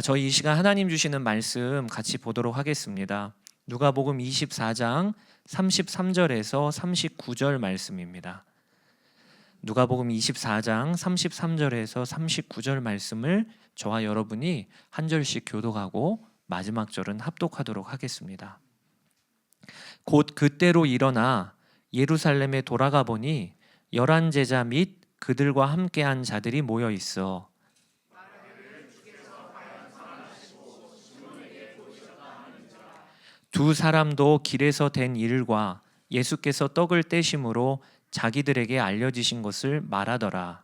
저희 이 시간 하나님 주시는 말씀 같이 보도록 하겠습니다. 누가복음 24장 33절에서 39절 말씀입니다. 누가복음 24장 33절에서 39절 말씀을 저와 여러분이 한 절씩 교독하고 마지막 절은 합독하도록 하겠습니다. 곧 그때로 일어나 예루살렘에 돌아가 보니 11 제자 및 그들과 함께한 자들이 모여 있어 두 사람도 길에서 된 일과 예수께서 떡을 떼심으로 자기들에게 알려지신 것을 말하더라.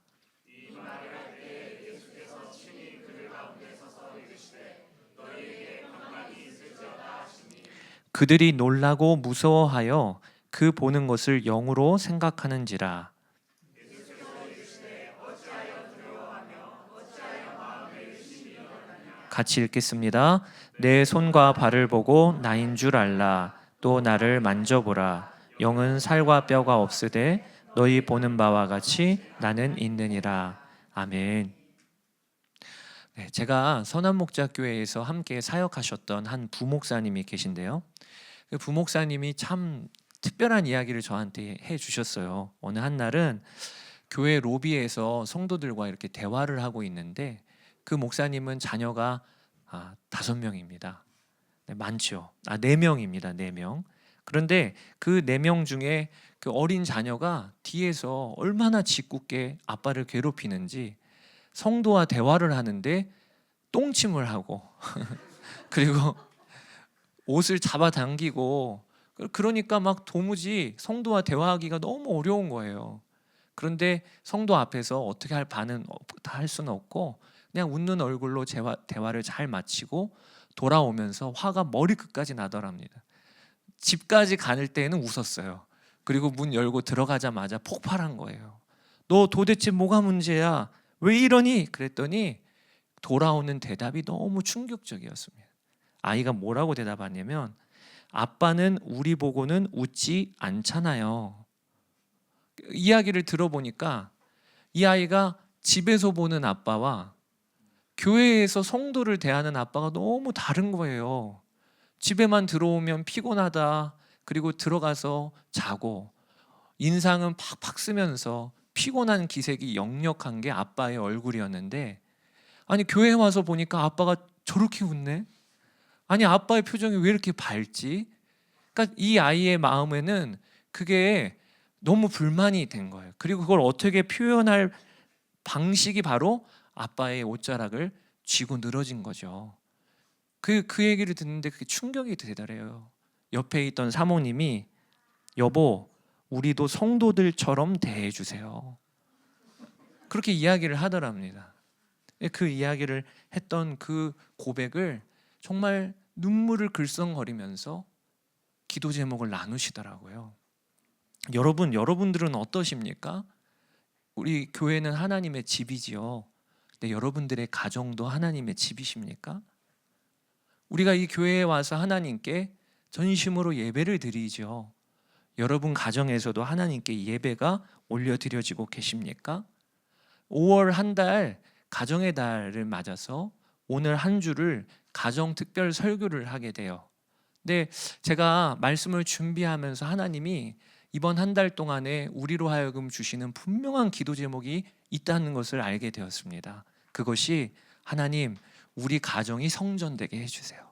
그들이 놀라고 무서워하여 그 보는 것을 영으로 생각하는지라. 같이 읽겠습니다. 내 손과 발을 보고 나인 줄 알라. 또 나를 만져보라. 영은 살과 뼈가 없으되 너희 보는 바와 같이 나는 있느니라. 아멘. 제가 선한목자교회에서 함께 사역하셨던 한 부목사님이 계신데요. 그 부목사님이 참 특별한 이야기를 저한테 해주셨어요. 어느 한 날은 교회 로비에서 성도들과 이렇게 대화를 하고 있는데 그 목사님은 자녀가 5명입니다. 많죠. 4명입니다. 4명. 그런데 그 4명 중에 그 어린 자녀가 뒤에서 얼마나 짓궂게 아빠를 괴롭히는지 성도와 대화를 하는데 똥침을 하고 그리고 옷을 잡아당기고 그러니까 막 도무지 성도와 대화하기가 너무 어려운 거예요. 그런데 성도 앞에서 어떻게 할 반은 할 수는 없고 그냥 웃는 얼굴로 대화를 잘 마치고 돌아오면서 화가 머리끝까지 나더랍니다. 집까지 갈 때는 웃었어요. 그리고 문 열고 들어가자마자 폭발한 거예요. 너 도대체 뭐가 문제야? 왜 이러니? 그랬더니 돌아오는 대답이 너무 충격적이었습니다. 아이가 뭐라고 대답하냐면 아빠는 우리 보고는 웃지 않잖아요. 이야기를 들어보니까 이 아이가 집에서 보는 아빠와 교회에서 성도를 대하는 아빠가 너무 다른 거예요. 집에만 들어오면 피곤하다. 그리고 들어가서 자고 인상은 팍팍 쓰면서 피곤한 기색이 역력한 게 아빠의 얼굴이었는데 아니 교회에 와서 보니까 아빠가 저렇게 웃네? 아니 아빠의 표정이 왜 이렇게 밝지? 그러니까 이 아이의 마음에는 그게 너무 불만이 된 거예요. 그리고 그걸 어떻게 표현할 방식이 바로 아빠의 옷자락을 쥐고 늘어진 거죠. 그 얘기를 듣는데 그게 충격이 되더래요. 옆에 있던 사모님이 여보, 우리도 성도들처럼 대해주세요. 그렇게 이야기를 하더랍니다. 그 이야기를 했던 그 고백을 정말 눈물을 글썽거리면서 기도 제목을 나누시더라고요. 여러분들은 어떠십니까? 우리 교회는 하나님의 집이지요. 근데 여러분들의 가정도 하나님의 집이십니까? 우리가 이 교회에 와서 하나님께 전심으로 예배를 드리죠. 여러분 가정에서도 하나님께 예배가 올려드려지고 계십니까? 5월 한 달 가정의 달을 맞아서 오늘 한 주를 가정 특별 설교를 하게 돼요. 근데 제가 말씀을 준비하면서 하나님이 이번 한 달 동안에 우리로 하여금 주시는 분명한 기도 제목이 있다는 것을 알게 되었습니다. 그것이 하나님, 우리 가정이 성전되게 해주세요.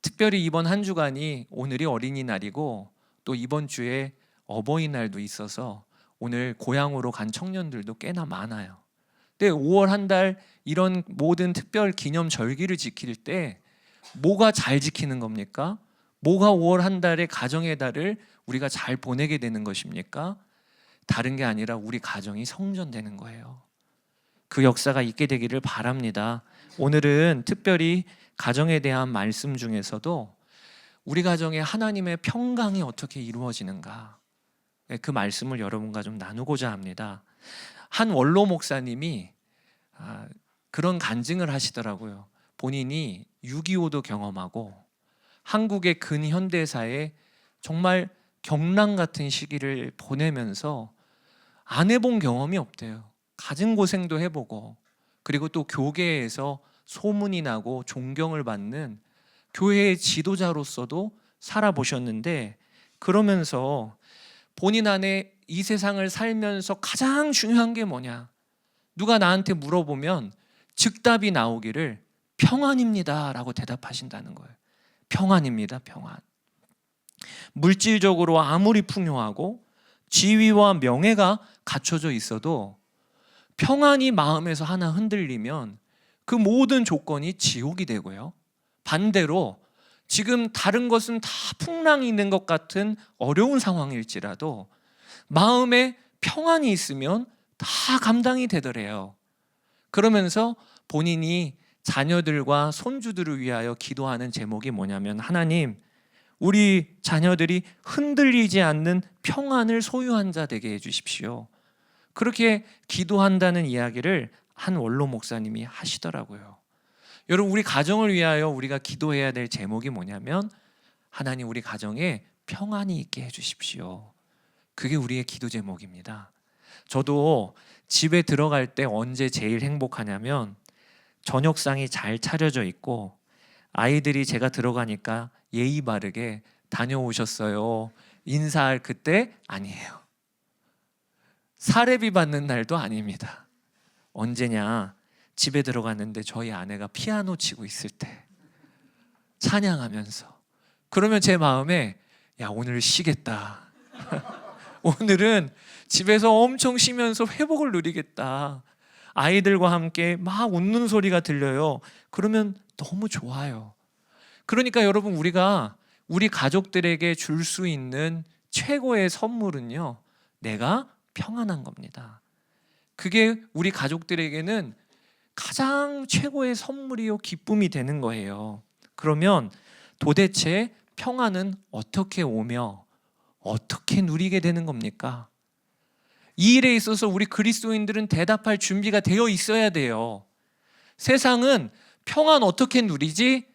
특별히 이번 한 주간이 오늘이 어린이날이고 또 이번 주에 어버이날도 있어서 오늘 고향으로 간 청년들도 꽤나 많아요. 근데 5월 한 달 이런 모든 특별 기념 절기를 지킬 때 뭐가 잘 지키는 겁니까? 뭐가 5월 한 달의 가정의 달을 우리가 잘 보내게 되는 것입니까? 다른 게 아니라 우리 가정이 성전되는 거예요. 그 역사가 있게 되기를 바랍니다. 오늘은 특별히 가정에 대한 말씀 중에서도 우리 가정에 하나님의 평강이 어떻게 이루어지는가, 그 말씀을 여러분과 좀 나누고자 합니다. 한 원로 목사님이 그런 간증을 하시더라고요. 본인이 6.25도 경험하고 한국의 근현대사에 정말 경랑 같은 시기를 보내면서 안 해본 경험이 없대요. 가진 고생도 해보고 그리고 또 교계에서 소문이 나고 존경을 받는 교회의 지도자로서도 살아보셨는데, 그러면서 본인 안에 이 세상을 살면서 가장 중요한 게 뭐냐? 누가 나한테 물어보면 즉답이 나오기를 평안입니다 라고 대답하신다는 거예요. 평안입니다, 평안. 물질적으로 아무리 풍요하고 지위와 명예가 갖춰져 있어도 평안이 마음에서 하나 흔들리면 그 모든 조건이 지옥이 되고요, 반대로 지금 다른 것은 다 풍랑이 있는 것 같은 어려운 상황일지라도 마음에 평안이 있으면 다 감당이 되더래요. 그러면서 본인이 자녀들과 손주들을 위하여 기도하는 제목이 뭐냐면, 하나님, 우리 자녀들이 흔들리지 않는 평안을 소유한 자 되게 해주십시오. 그렇게 기도한다는 이야기를 한 원로 목사님이 하시더라고요. 여러분, 우리 가정을 위하여 우리가 기도해야 될 제목이 뭐냐면, 하나님, 우리 가정에 평안이 있게 해주십시오. 그게 우리의 기도 제목입니다. 저도 집에 들어갈 때 언제 제일 행복하냐면, 저녁상이 잘 차려져 있고 아이들이 제가 들어가니까 예의 바르게 다녀오셨어요 인사할 그때 아니에요. 사례비 받는 날도 아닙니다. 언제냐? 집에 들어갔는데 저희 아내가 피아노 치고 있을 때, 찬양하면서. 그러면 제 마음에, 야, 오늘 쉬겠다. 오늘은 집에서 엄청 쉬면서 회복을 누리겠다. 아이들과 함께 막 웃는 소리가 들려요. 그러면 너무 좋아요. 그러니까 여러분, 우리가 우리 가족들에게 줄 수 있는 최고의 선물은요, 내가 평안한 겁니다. 그게 우리 가족들에게는 가장 최고의 선물이요, 기쁨이 되는 거예요. 그러면 도대체 평안은 어떻게 오며 어떻게 누리게 되는 겁니까? 이 일에 있어서 우리 그리스도인들은 대답할 준비가 되어 있어야 돼요. 세상은 평안 어떻게 누리지?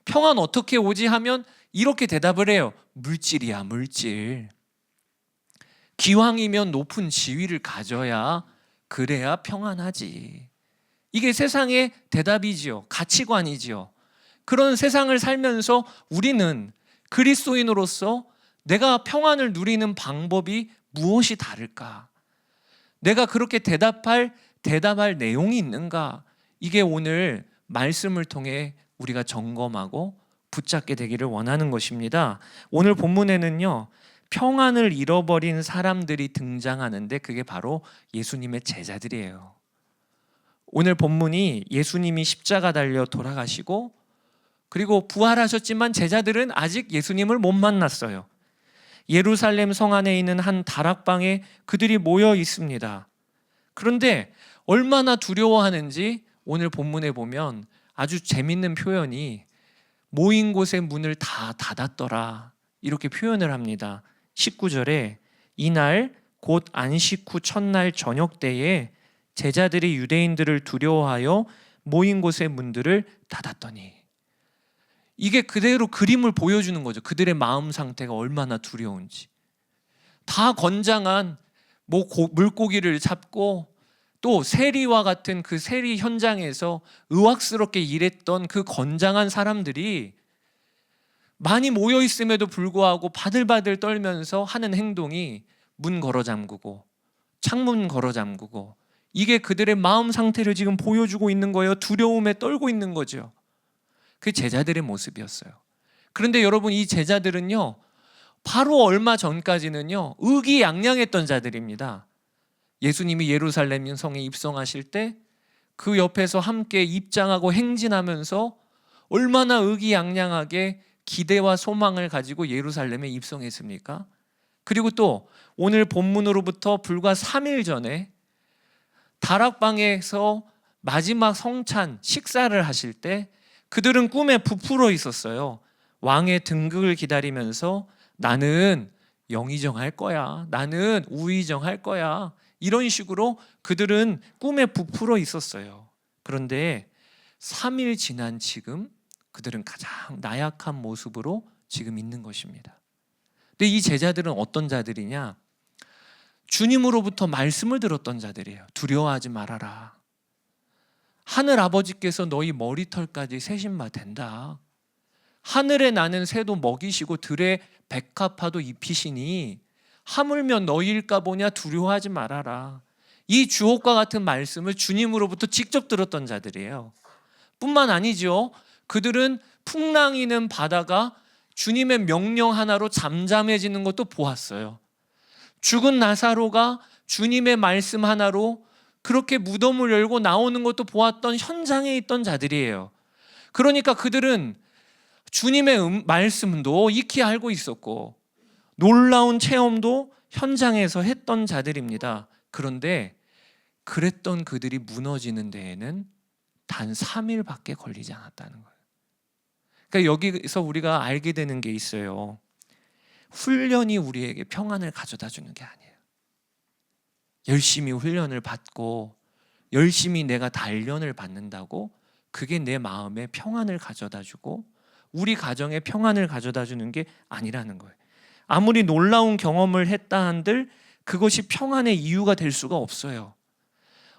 평안 어떻게 오지? 하면 이렇게 대답을 해요. 물질이야, 물질. 기왕이면 높은 지위를 가져야, 그래야 평안하지. 이게 세상의 대답이지요. 가치관이지요. 그런 세상을 살면서 우리는 그리스도인으로서 내가 평안을 누리는 방법이 무엇이 다를까? 내가 그렇게 대답할 내용이 있는가? 이게 오늘 말씀을 통해 우리가 점검하고 붙잡게 되기를 원하는 것입니다. 오늘 본문에는요, 평안을 잃어버린 사람들이 등장하는데 그게 바로 예수님의 제자들이에요. 오늘 본문이 예수님이 십자가 달려 돌아가시고 그리고 부활하셨지만 제자들은 아직 예수님을 못 만났어요. 예루살렘 성 안에 있는 한 다락방에 그들이 모여 있습니다. 그런데 얼마나 두려워하는지 오늘 본문에 보면 아주 재밌는 표현이, 모인 곳의 문을 다 닫았더라, 이렇게 표현을 합니다. 19절에 이날 곧 안식 후 첫날 저녁 때에 제자들이 유대인들을 두려워하여 모인 곳의 문들을 닫았더니, 이게 그대로 그림을 보여주는 거죠. 그들의 마음 상태가 얼마나 두려운지. 다 건장한 물고기를 잡고 또 세리와 같은 그 세리 현장에서 의학스럽게 일했던 그 건장한 사람들이 많이 모여 있음에도 불구하고 바들바들 떨면서 하는 행동이 문 걸어 잠그고 창문 걸어 잠그고, 이게 그들의 마음 상태를 지금 보여주고 있는 거예요. 두려움에 떨고 있는 거죠. 그 제자들의 모습이었어요. 그런데 여러분, 이 제자들은요, 바로 얼마 전까지는요, 의기양양했던 자들입니다. 예수님이 예루살렘 성에 입성하실 때 그 옆에서 함께 입장하고 행진하면서 얼마나 의기양양하게 기대와 소망을 가지고 예루살렘에 입성했습니까? 그리고 또 오늘 본문으로부터 불과 3일 전에 다락방에서 마지막 성찬 식사를 하실 때 그들은 꿈에 부풀어 있었어요. 왕의 등극을 기다리면서 나는 영의정할 거야, 나는 우의정할 거야, 이런 식으로 그들은 꿈에 부풀어 있었어요. 그런데 3일 지난 지금 그들은 가장 나약한 모습으로 지금 있는 것입니다. 근데 이 제자들은 어떤 자들이냐? 주님으로부터 말씀을 들었던 자들이에요. 두려워하지 말아라. 하늘 아버지께서 너희 머리털까지 세신바 된다. 하늘에 나는 새도 먹이시고 들의 백합화도 입히시니 하물며 너희일까 보냐 두려워하지 말아라. 이 주옥과 같은 말씀을 주님으로부터 직접 들었던 자들이에요. 뿐만 아니죠. 그들은 풍랑이는 바다가 주님의 명령 하나로 잠잠해지는 것도 보았어요. 죽은 나사로가 주님의 말씀 하나로 그렇게 무덤을 열고 나오는 것도 보았던 현장에 있던 자들이에요. 그러니까 그들은 주님의 말씀도 익히 알고 있었고 놀라운 체험도 현장에서 했던 자들입니다. 그런데 그랬던 그들이 무너지는 데에는 단 3일밖에 걸리지 않았다는 거예요. 그러니까 여기서 우리가 알게 되는 게 있어요. 훈련이 우리에게 평안을 가져다 주는 게 아니에요. 열심히 훈련을 받고 열심히 내가 단련을 받는다고 그게 내 마음에 평안을 가져다 주고 우리 가정에 평안을 가져다 주는 게 아니라는 거예요. 아무리 놀라운 경험을 했다 한들 그것이 평안의 이유가 될 수가 없어요.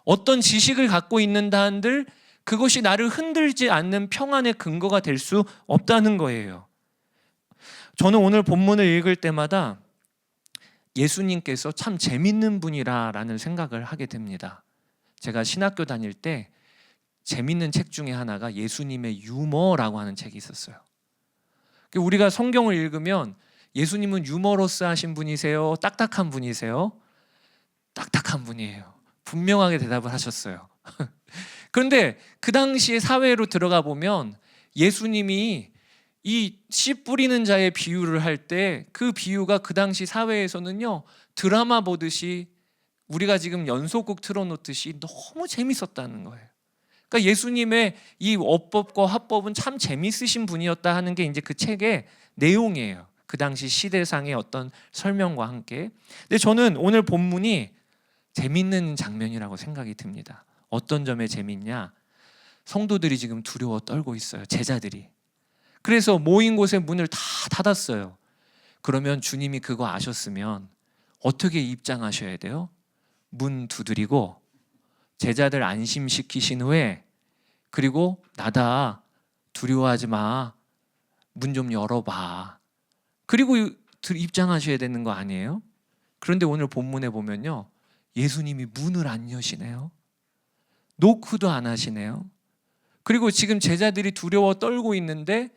어떤 지식을 갖고 있는다 한들 그것이 나를 흔들지 않는 평안의 근거가 될 수 없다는 거예요. 저는 오늘 본문을 읽을 때마다 예수님께서 참 재밌는 분이라는 생각을 하게 됩니다. 제가 신학교 다닐 때 재밌는 책 중에 하나가 예수님의 유머라고 하는 책이 있었어요. 우리가 성경을 읽으면 예수님은 유머러스 하신 분이세요? 딱딱한 분이세요? 딱딱한 분이에요. 분명하게 대답을 하셨어요. 그런데 그 당시에 사회로 들어가 보면 예수님이 이 씨 뿌리는 자의 비유를 할 때 그 비유가 그 당시 사회에서는요 드라마 보듯이 우리가 지금 연속극 틀어놓듯이 너무 재밌었다는 거예요. 그러니까 예수님의 이 어법과 화법은 참 재밌으신 분이었다 하는 게 이제 그 책의 내용이에요. 그 당시 시대상의 어떤 설명과 함께. 근데 저는 오늘 본문이 재밌는 장면이라고 생각이 듭니다. 어떤 점에 재밌냐? 성도들이 지금 두려워 떨고 있어요. 제자들이. 그래서 모인 곳에 문을 다 닫았어요. 그러면 주님이 그거 아셨으면 어떻게 입장하셔야 돼요? 문 두드리고 제자들 안심시키신 후에 그리고 나다 두려워하지 마. 문 좀 열어봐. 그리고 입장하셔야 되는 거 아니에요? 그런데 오늘 본문에 보면요. 예수님이 문을 안 여시네요. 노크도 안 하시네요. 그리고 지금 제자들이 두려워 떨고 있는데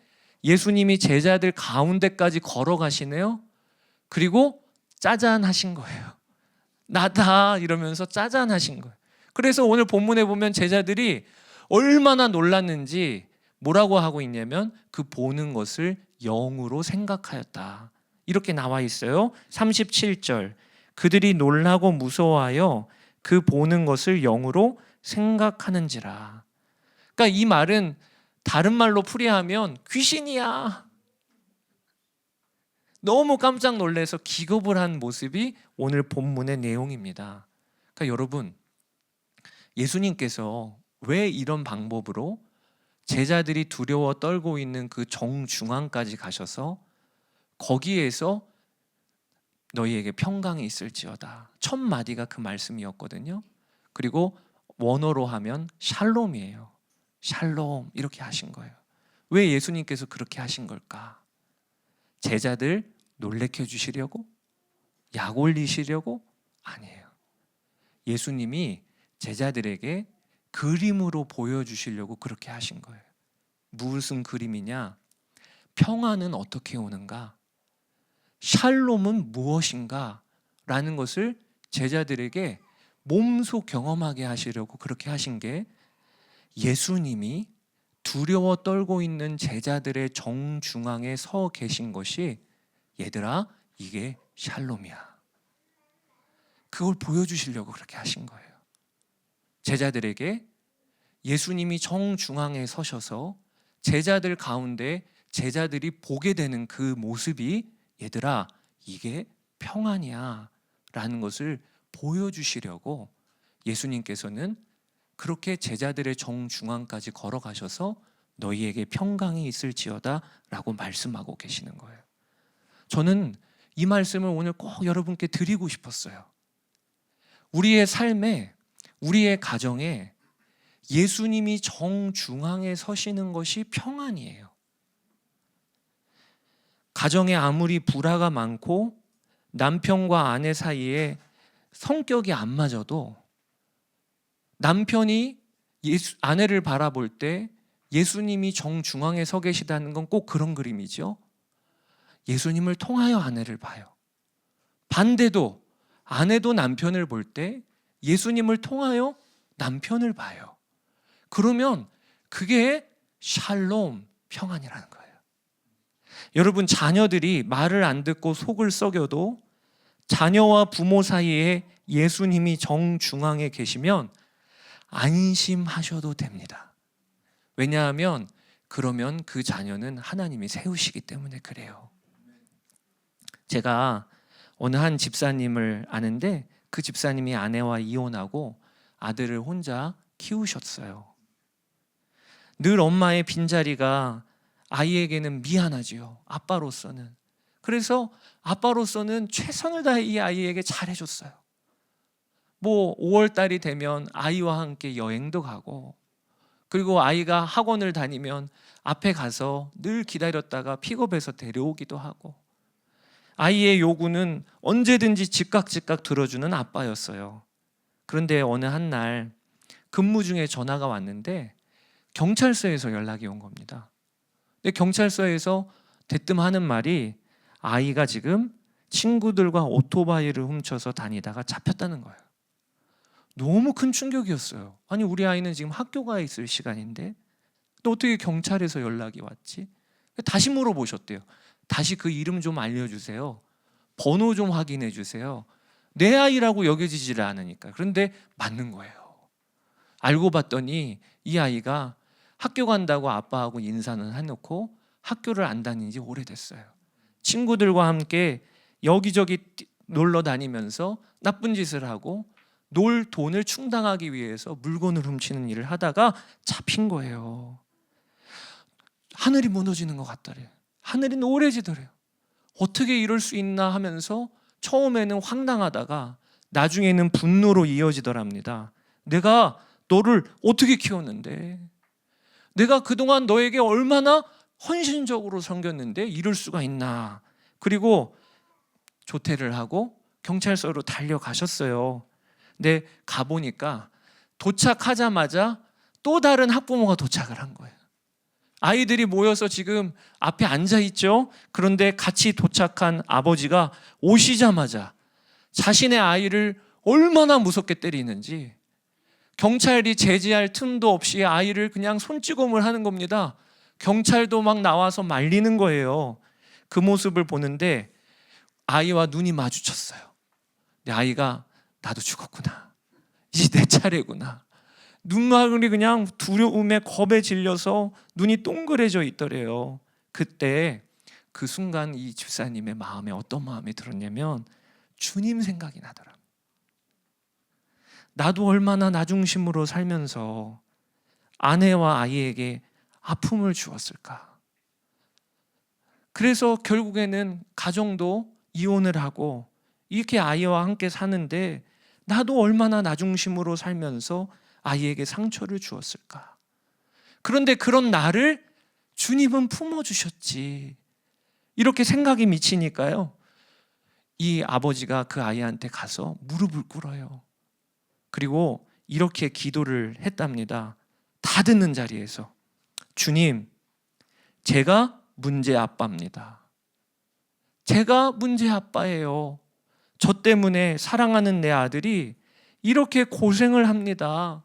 예수님이 제자들 가운데까지 걸어가시네요. 그리고 짜잔 하신 거예요. 나다 이러면서 짜잔 하신 거예요. 그래서 오늘 본문에 보면 제자들이 얼마나 놀랐는지 뭐라고 하고 있냐면 그 보는 것을 영으로 생각하였다. 이렇게 나와 있어요. 37절. 그들이 놀라고 무서워하여 그 보는 것을 영으로 생각하는지라. 그러니까 이 말은 다른 말로 풀이하면 귀신이야. 너무 깜짝 놀라서 기겁을 한 모습이 오늘 본문의 내용입니다. 그러니까 여러분, 예수님께서 왜 이런 방법으로 제자들이 두려워 떨고 있는 그 정중앙까지 가셔서 거기에서 너희에게 평강이 있을지어다. 첫 마디가 그 말씀이었거든요. 그리고 원어로 하면 샬롬이에요. 샬롬 이렇게 하신 거예요. 왜 예수님께서 그렇게 하신 걸까? 제자들 놀래켜 주시려고? 약 올리시려고? 아니에요. 예수님이 제자들에게 그림으로 보여주시려고 그렇게 하신 거예요. 무슨 그림이냐? 평안은 어떻게 오는가? 샬롬은 무엇인가? 라는 것을 제자들에게 몸소 경험하게 하시려고 그렇게 하신 게 예수님이 두려워 떨고 있는 제자들의 정중앙에 서 계신 것이 얘들아 이게 샬롬이야. 그걸 보여주시려고 그렇게 하신 거예요. 제자들에게 예수님이 정중앙에 서셔서 제자들 가운데 제자들이 보게 되는 그 모습이 얘들아 이게 평안이야 라는 것을 보여주시려고 예수님께서는 그렇게 제자들의 정중앙까지 걸어가셔서 너희에게 평강이 있을지어다 라고 말씀하고 계시는 거예요. 저는 이 말씀을 오늘 꼭 여러분께 드리고 싶었어요. 우리의 삶에, 우리의 가정에 예수님이 정중앙에 서시는 것이 평안이에요. 가정에 아무리 불화가 많고 남편과 아내 사이에 성격이 안 맞아도 남편이 아내를 바라볼 때 예수님이 정중앙에 서 계시다는 건 꼭 그런 그림이죠. 예수님을 통하여 아내를 봐요. 반대도 아내도 남편을 볼 때 예수님을 통하여 남편을 봐요. 그러면 그게 샬롬, 평안이라는 거예요. 여러분, 자녀들이 말을 안 듣고 속을 썩여도 자녀와 부모 사이에 예수님이 정중앙에 계시면 안심하셔도 됩니다. 왜냐하면 그러면 그 자녀는 하나님이 세우시기 때문에 그래요. 제가 어느 한 집사님을 아는데 그 집사님이 아내와 이혼하고 아들을 혼자 키우셨어요. 늘 엄마의 빈자리가 아이에게는 미안하지요. 아빠로서는. 그래서 아빠로서는 최선을 다해 이 아이에게 잘해줬어요. 뭐 5월 달이 되면 아이와 함께 여행도 가고, 그리고 아이가 학원을 다니면 앞에 가서 늘 기다렸다가 픽업해서 데려오기도 하고, 아이의 요구는 언제든지 즉각 들어주는 아빠였어요. 그런데 어느 한 날 근무 중에 전화가 왔는데 경찰서에서 연락이 온 겁니다. 근데 경찰서에서 대뜸 하는 말이 아이가 지금 친구들과 오토바이를 훔쳐서 다니다가 잡혔다는 거예요. 너무 큰 충격이었어요. 아니, 우리 아이는 지금 학교가 있을 시간인데 또 어떻게 경찰에서 연락이 왔지? 다시 물어보셨대요. 다시 그 이름 좀 알려주세요. 번호 좀 확인해 주세요. 내 아이라고 여겨지지를 않으니까. 그런데 맞는 거예요. 알고 봤더니 이 아이가 학교 간다고 아빠하고 인사는 해놓고 학교를 안 다닌 지 오래됐어요. 친구들과 함께 여기저기 놀러 다니면서 나쁜 짓을 하고 놀 돈을 충당하기 위해서 물건을 훔치는 일을 하다가 잡힌 거예요. 하늘이 무너지는 것 같더래요. 하늘이 노래지더래요. 어떻게 이럴 수 있나 하면서 처음에는 황당하다가 나중에는 분노로 이어지더랍니다. 내가 너를 어떻게 키웠는데, 내가 그동안 너에게 얼마나 헌신적으로 섬겼는데 이럴 수가 있나. 그리고 조퇴를 하고 경찰서로 달려가셨어요. 근데 가보니까 도착하자마자 또 다른 학부모가 도착을 한 거예요. 아이들이 모여서 지금 앞에 앉아 있죠. 그런데 같이 도착한 아버지가 오시자마자 자신의 아이를 얼마나 무섭게 때리는지, 경찰이 제지할 틈도 없이 아이를 그냥 손찌검을 하는 겁니다. 경찰도 막 나와서 말리는 거예요. 그 모습을 보는데 아이와 눈이 마주쳤어요. 근데 아이가 나도 죽었구나, 이제 내 차례구나, 눈망울이 그냥 두려움에 겁에 질려서 눈이 동그래져 있더래요. 그때 그 순간 이 집사님의 마음에 어떤 마음이 들었냐면 주님 생각이 나더라. 나도 얼마나 나중심으로 살면서 아내와 아이에게 아픔을 주었을까. 그래서 결국에는 가정도 이혼을 하고 이렇게 아이와 함께 사는데 나도 얼마나 나중심으로 살면서 아이에게 상처를 주었을까. 그런데 그런 나를 주님은 품어주셨지. 이렇게 생각이 미치니까요, 이 아버지가 그 아이한테 가서 무릎을 꿇어요. 그리고 이렇게 기도를 했답니다. 다 듣는 자리에서, 주님, 제가 문제 아빠입니다. 제가 문제 아빠예요. 저 때문에 사랑하는 내 아들이 이렇게 고생을 합니다.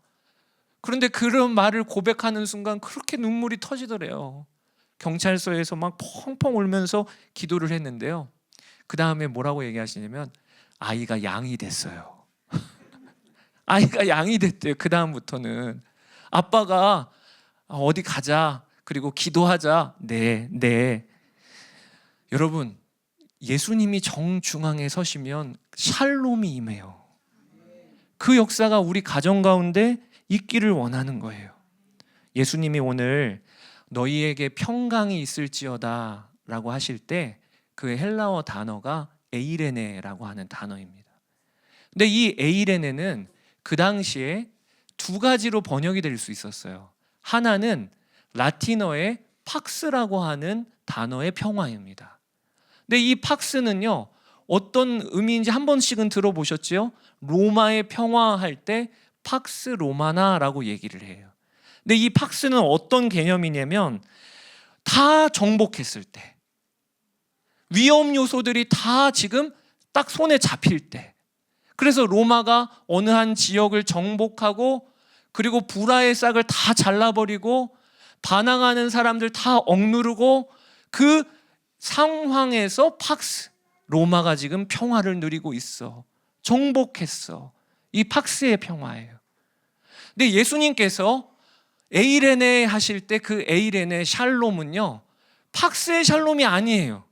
그런데 그런 말을 고백하는 순간 그렇게 눈물이 터지더래요. 경찰서에서 막 펑펑 울면서 기도를 했는데요, 그 다음에 뭐라고 얘기하시냐면 아이가 양이 됐어요. 아이가 양이 됐대요. 그 다음부터는 아빠가 어디 가자, 그리고 기도하자. 네. 여러분, 예수님이 정중앙에 서시면 샬롬이 임해요. 그 역사가 우리 가정 가운데 있기를 원하는 거예요. 예수님이 오늘 너희에게 평강이 있을지어다 라고 하실 때 그 헬라어 단어가 에이레네라고 하는 단어입니다. 근데 이 에이레네는 그 당시에 두 가지로 번역이 될 수 있었어요. 하나는 라틴어의 팍스라고 하는 단어의 평화입니다. 근데 이 팍스는요, 어떤 의미인지 한 번씩은 들어보셨죠? 로마의 평화할 때 팍스 로마나라고 얘기를 해요. 근데 이 팍스는 어떤 개념이냐면 다 정복했을 때, 위험 요소들이 다 지금 딱 손에 잡힐 때, 그래서 로마가 어느 한 지역을 정복하고 그리고 불화의 싹을 다 잘라버리고 반항하는 사람들 다 억누르고 그 상황에서 팍스, 로마가 지금 평화를 누리고 있어. 정복했어. 이 팍스의 평화예요. 근데 예수님께서 에이레네 하실 때 그 에이레네 샬롬은요, 팍스의 샬롬이 아니에요.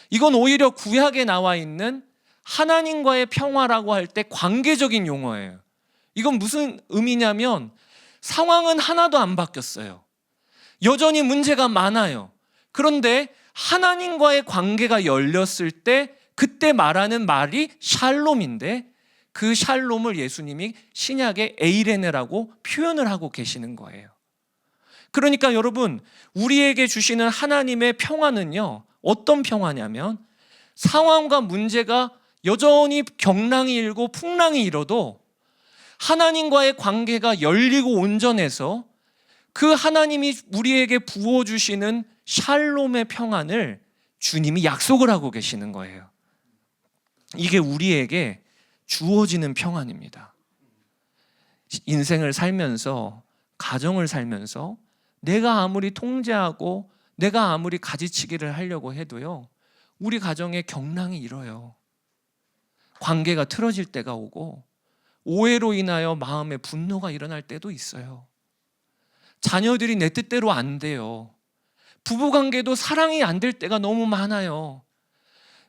이건 오히려 구약에 나와 있는 하나님과의 평화라고 할 때 관계적인 용어예요. 이건 무슨 의미냐면 상황은 하나도 안 바뀌었어요. 여전히 문제가 많아요. 그런데 하나님과의 관계가 열렸을 때 그때 말하는 말이 샬롬인데 그 샬롬을 예수님이 신약의 에이레네라고 표현을 하고 계시는 거예요. 그러니까 여러분, 우리에게 주시는 하나님의 평화는요, 어떤 평화냐면 상황과 문제가 여전히 경랑이 일고 풍랑이 일어도 하나님과의 관계가 열리고 온전해서 그 하나님이 우리에게 부어주시는 샬롬의 평안을 주님이 약속을 하고 계시는 거예요. 이게 우리에게 주어지는 평안입니다. 인생을 살면서, 가정을 살면서 내가 아무리 통제하고 내가 아무리 가지치기를 하려고 해도요, 우리 가정에 경랑이 일어요. 관계가 틀어질 때가 오고 오해로 인하여 마음에 분노가 일어날 때도 있어요. 자녀들이 내 뜻대로 안 돼요. 부부관계도 사랑이 안 될 때가 너무 많아요.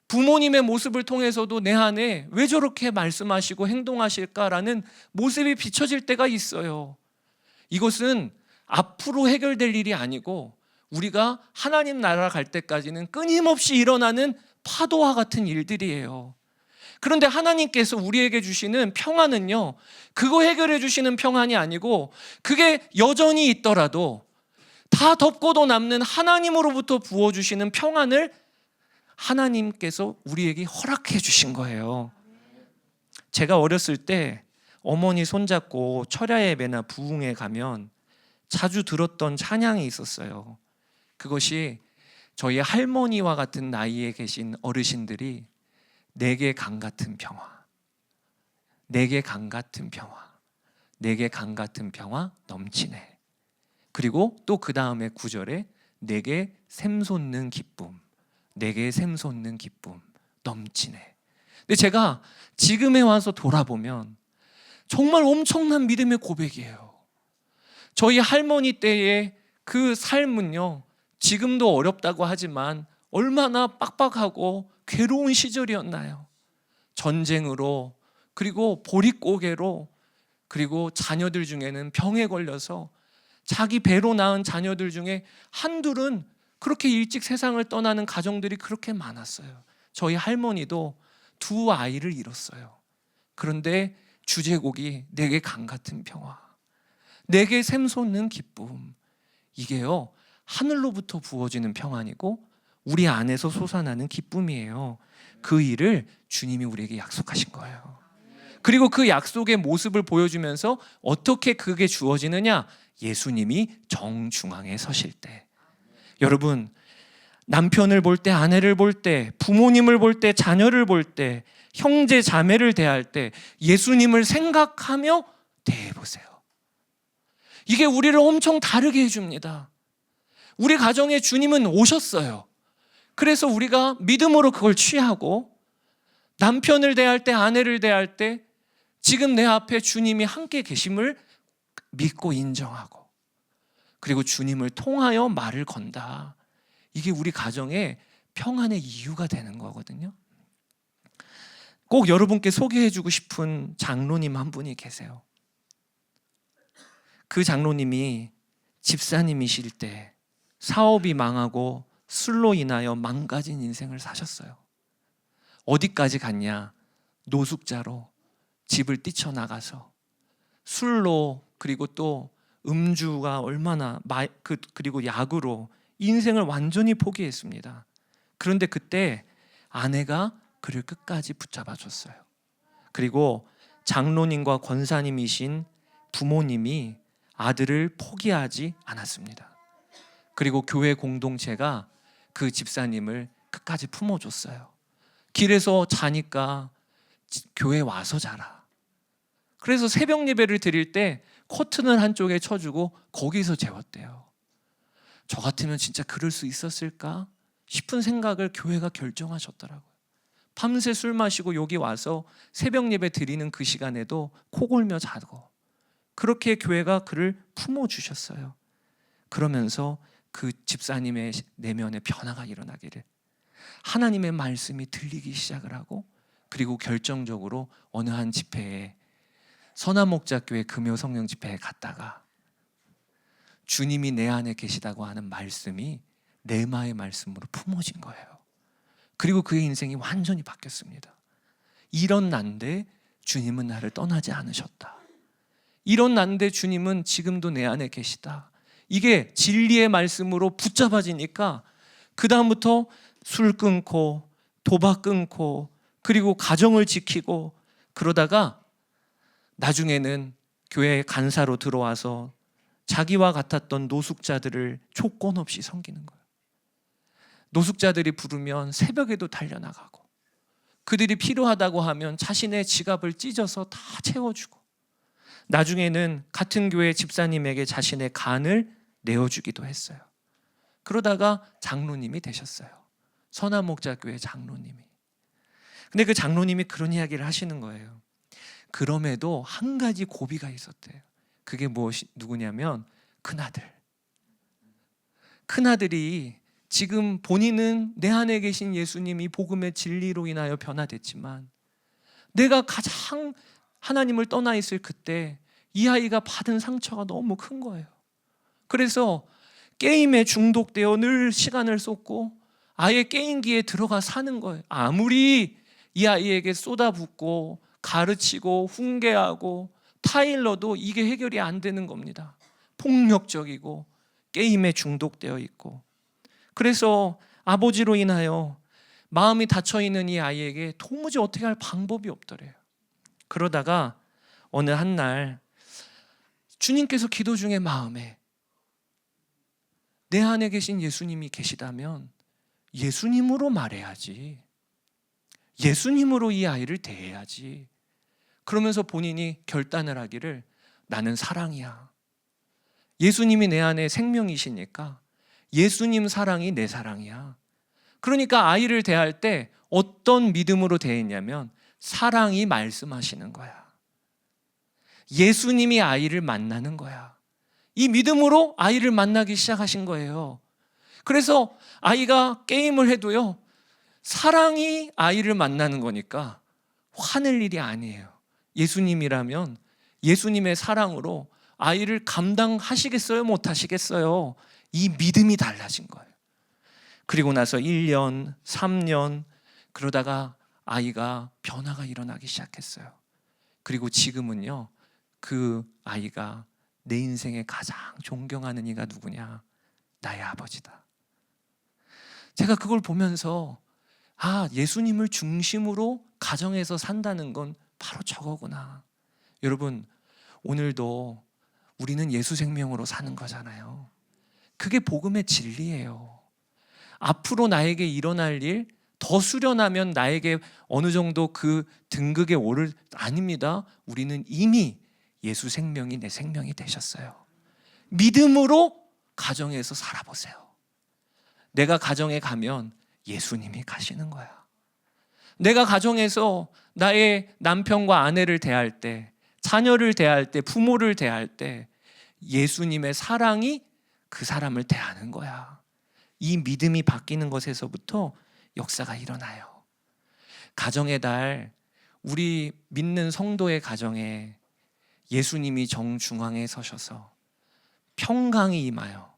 부모님의 모습을 통해서도 내 안에 왜 저렇게 말씀하시고 행동하실까라는 모습이 비춰질 때가 있어요. 이것은 앞으로 해결될 일이 아니고 우리가 하나님 나라 갈 때까지는 끊임없이 일어나는 파도와 같은 일들이에요. 그런데 하나님께서 우리에게 주시는 평안은요, 그거 해결해 주시는 평안이 아니고 그게 여전히 있더라도 다 덮고도 남는 하나님으로부터 부어주시는 평안을 하나님께서 우리에게 허락해 주신 거예요. 제가 어렸을 때 어머니 손잡고 철야 예배나 부흥회 가면 자주 들었던 찬양이 있었어요. 그것이 저희 할머니와 같은 나이에 계신 어르신들이 내게 강 같은 평화, 내게 강 같은 평화, 내게 강 같은 평화 넘치네. 그리고 또 그 다음에 9절에 내게 샘솟는 기쁨, 내게 샘솟는 기쁨 넘치네. 근데 제가 지금에 와서 돌아보면 정말 엄청난 믿음의 고백이에요. 저희 할머니 때의 그 삶은요, 지금도 어렵다고 하지만 얼마나 빡빡하고 괴로운 시절이었나요? 전쟁으로, 그리고 보릿고개로, 그리고 자녀들 중에는 병에 걸려서 자기 배로 낳은 자녀들 중에 한둘은 그렇게 일찍 세상을 떠나는 가정들이 그렇게 많았어요. 저희 할머니도 두 아이를 잃었어요. 그런데 주제곡이 내게 강 같은 평화, 내게 샘솟는 기쁨, 이게요 하늘로부터 부어지는 평안이고 우리 안에서 솟아나는 기쁨이에요. 그 일을 주님이 우리에게 약속하신 거예요. 그리고 그 약속의 모습을 보여주면서 어떻게 그게 주어지느냐? 예수님이 정중앙에 서실 때. 여러분, 남편을 볼 때, 아내를 볼 때, 부모님을 볼 때, 자녀를 볼 때, 형제 자매를 대할 때 예수님을 생각하며 대해보세요. 이게 우리를 엄청 다르게 해줍니다. 우리 가정에 주님은 오셨어요. 그래서 우리가 믿음으로 그걸 취하고 남편을 대할 때, 아내를 대할 때 지금 내 앞에 주님이 함께 계심을 믿고 인정하고, 그리고 주님을 통하여 말을 건다. 이게 우리 가정의 평안의 이유가 되는 거거든요. 꼭 여러분께 소개해주고 싶은 장로님 한 분이 계세요. 그 장로님이 집사님이실 때 사업이 망하고 술로 인하여 망가진 인생을 사셨어요. 어디까지 갔냐? 노숙자로 집을 뛰쳐나가서 술로 그리고 또 음주가 얼마나 그리고 약으로 인생을 완전히 포기했습니다. 그런데 그때 아내가 그를 끝까지 붙잡아 줬어요. 그리고 장로님과 권사님이신 부모님이 아들을 포기하지 않았습니다. 그리고 교회 공동체가 그 집사님을 끝까지 품어줬어요. 길에서 자니까 교회 와서 자라. 그래서 새벽 예배를 드릴 때 커튼을 한쪽에 쳐주고 거기서 재웠대요. 저 같으면 진짜 그럴 수 있었을까 싶은 생각을 교회가 결정하셨더라고요. 밤새 술 마시고 여기 와서 새벽 예배 드리는 그 시간에도 코 골며 자고, 그렇게 교회가 그를 품어주셨어요. 그러면서 그 집사님의 내면에 변화가 일어나기를, 하나님의 말씀이 들리기 시작을 하고, 그리고 결정적으로 어느 한 집회에, 선한목자교회 금요 성령 집회에 갔다가 주님이 내 안에 계시다고 하는 말씀이 레마의 말씀으로 품어진 거예요. 그리고 그의 인생이 완전히 바뀌었습니다. 이런 난데 주님은 나를 떠나지 않으셨다. 이런 난데 주님은 지금도 내 안에 계시다. 이게 진리의 말씀으로 붙잡아지니까 그 다음부터 술 끊고 도박 끊고 그리고 가정을 지키고, 그러다가 나중에는 교회 간사로 들어와서 자기와 같았던 노숙자들을 조건 없이 섬기는 거예요. 노숙자들이 부르면 새벽에도 달려나가고, 그들이 필요하다고 하면 자신의 지갑을 찢어서 다 채워주고, 나중에는 같은 교회 집사님에게 자신의 간을 내어주기도 했어요. 그러다가 장로님이 되셨어요. 선한목자교회 장로님이. 근데 그 장로님이 그런 이야기를 하시는 거예요. 그럼에도 한 가지 고비가 있었대요. 그게 누구냐면 큰아들. 큰아들이 지금 본인은 내 안에 계신 예수님이 복음의 진리로 인하여 변화됐지만, 내가 가장 하나님을 떠나 있을 그때 이 아이가 받은 상처가 너무 큰 거예요. 그래서 게임에 중독되어 늘 시간을 쏟고 아예 게임기에 들어가 사는 거예요. 아무리 이 아이에게 쏟아붓고 가르치고 훈계하고 타일러도 이게 해결이 안 되는 겁니다. 폭력적이고 게임에 중독되어 있고. 그래서 아버지로 인하여 마음이 닫혀있는 이 아이에게 도무지 어떻게 할 방법이 없더래요. 그러다가 어느 한날 주님께서 기도 중에 마음에, 내 안에 계신 예수님이 계시다면 예수님으로 말해야지, 예수님으로 이 아이를 대해야지. 그러면서 본인이 결단을 하기를, 나는 사랑이야. 예수님이 내 안에 생명이시니까 예수님 사랑이 내 사랑이야. 그러니까 아이를 대할 때 어떤 믿음으로 대했냐면 사랑이 말씀하시는 거야. 예수님이 아이를 만나는 거야. 이 믿음으로 아이를 만나기 시작하신 거예요. 그래서 아이가 게임을 해도요, 사랑이 아이를 만나는 거니까 화낼 일이 아니에요. 예수님이라면 예수님의 사랑으로 아이를 감당하시겠어요? 못하시겠어요? 이 믿음이 달라진 거예요. 그리고 나서 1년, 3년 그러다가 아이가 변화가 일어나기 시작했어요. 그리고 지금은요, 그 아이가 내 인생에 가장 존경하는 이가 누구냐? 나의 아버지다. 제가 그걸 보면서 예수님을 중심으로 가정에서 산다는 건 바로 저거구나. 여러분, 오늘도 우리는 예수 생명으로 사는 거잖아요. 그게 복음의 진리예요. 앞으로 나에게 일어날 일 더 수련하면 나에게 어느 정도 그 등극에 오를, 아닙니다. 우리는 이미 예수 생명이 내 생명이 되셨어요. 믿음으로 가정에서 살아보세요. 내가 가정에 가면 예수님이 가시는 거야. 내가 가정에서 나의 남편과 아내를 대할 때, 자녀를 대할 때, 부모를 대할 때 예수님의 사랑이 그 사람을 대하는 거야. 이 믿음이 바뀌는 것에서부터 역사가 일어나요. 가정의 달, 우리 믿는 성도의 가정에 예수님이 정중앙에 서셔서 평강이 임하여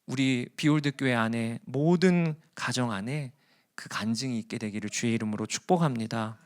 우리 비올드 교회 안에 모든 가정 안에 그 간증이 있게 되기를 주의 이름으로 축복합니다.